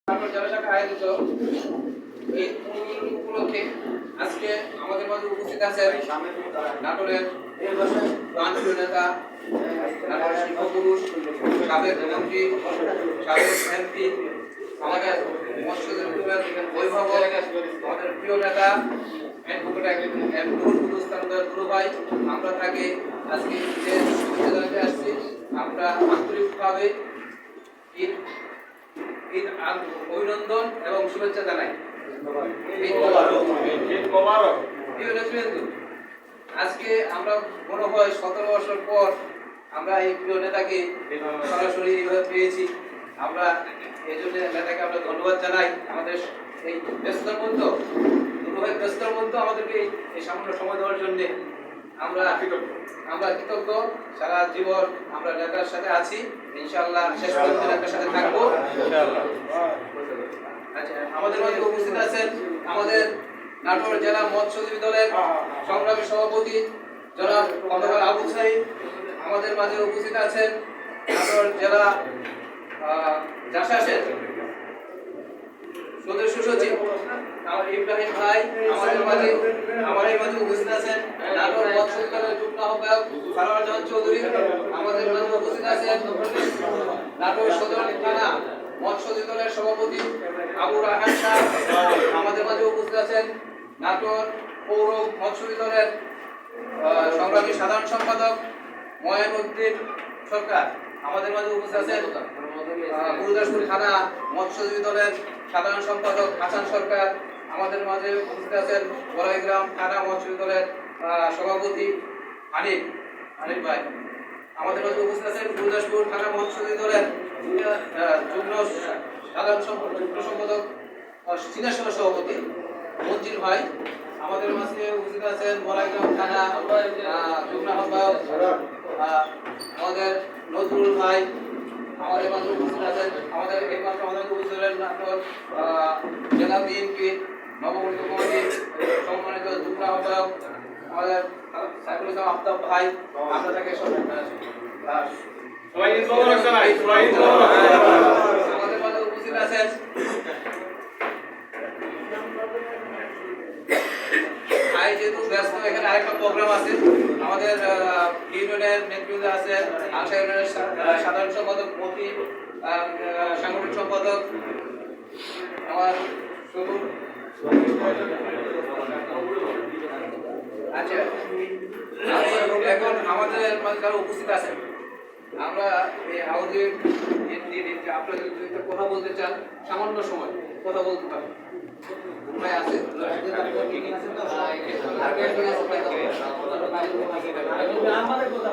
আয়োজিত এই উপলক্ষে আজকে আমাদের মাঝে উপস্থিত আছেন নাটোরের প্রাণপ্রিয় নেতা, নাটোরের শিক্ষপুরুষ, সাবেক মন্ত্রী, সাবেক এমপি, আমাদের মৎস্যদের অভিভাবক, আমাদের প্রিয় নেতা ভাই। আমরা তাকে আজকে জানাতে আসছি। আমরা আন্তরিকভাবে অভিনন্দন এবং শুভেচ্ছা জানাই। আজকে আমরা মনে হয় 17 বছর পর আমরা এই প্রিয় নেতাকে সরাসরি এইভাবে পেয়েছি। আমরা এই জন্য নেতাকে আমরা ধন্যবাদ জানাই। আমাদের এই ব্যস্ততার মধ্যে আমাদেরকে এই সামান্য সময় দেওয়ার জন্য আমরা কৃতজ্ঞ। সারা জীবন আমরা নেতার সাথে আছি, ইনশাআল্লাহ শেষ পর্যন্ত নেতার সাথে থাকবো ইনশাআল্লাহ। আচ্ছা, আমাদের মাঝে উপস্থিত আছেন আমাদের নাটোর জেলা মৎস্যজীবী দলের সংগ্রামী সভাপতি জনাব খন্দকার আবু সাইদ। আমাদের মাঝে উপস্থিত আছেন নাটোর জেলা জাসাসের সদস্য সচিব ইব্রাহিম ভাই। আমাদের মাঝে উপস্থিত আছেন নাটোর মৎস্যজীবী দলের যুগ্ম আহ্বায়ক সারোয়ার জাহান চৌধুরী। আমাদের মাঝে উপস্থিত আছেন নাটোর সদর থানা মৎস্যজীবী দলের সভাপতি আবু রাহান শাহ। আমাদের মাঝে উপস্থিত আছেন নাটোর পৌর মৎস্যজীবী দলের সংগ্রামী সাধারণ সম্পাদক ময়নউদ্দিন সরকার। আমাদের মাঝে উপস্থিত আছেন গুরুদাসপুর থানা মৎস্যজীবী দলের সাধারণ সম্পাদক হাসান সরকার। আমাদের মাঝে উপস্থিত আছেন বড়াইগ্রাম থানা মৎস্যজীবী দলের সভাপতি আনিফ ভাই। আমাদের মাঝে উপস্থিত আছেন গুরুদাসপুর থানা মৎস্যজীবী দলের যুগ্ম সাধারণ সম্পাদক সিনিয়র সভাপতি মঞ্জিল ভাই। আমাদের মাঝে উপস্থিত আছেন বড়াইগ্রাম থানা যুগ্ম আহ্বায়ক আমাদের নজরুল ভাই। আমাদের মাঝে উপস্থিত আছেন আমাদের উপস্থিত হলেন নাটোর জেলা বিএনপি নবগঠিত কমিটির সম্মানিত যুগ্ম আহ্বায়ক আমাদের সাইফুল ইসলাম আফতাব ভাই। আমরা তাকে আমাদের মাঝে উপস্থিত আছেন যেহেতু ব্যস্ত, এখানে আরেকটা প্রোগ্রাম আছে। আমাদের ইউনিয়নের নেতৃত্বে আছে আংশা ইউনিয়নের সাধারণ সম্পাদক মতি, সাংগঠনিক সম্পাদক আমার আচ্ছা। এখন আমাদের মাঝে যারা উপস্থিত আছেন, আমরা এই হাউজের আপনারা যদি কথা বলতে চান সামান্য সময় কথা বলতে পারেন। আছে আমাদের কথা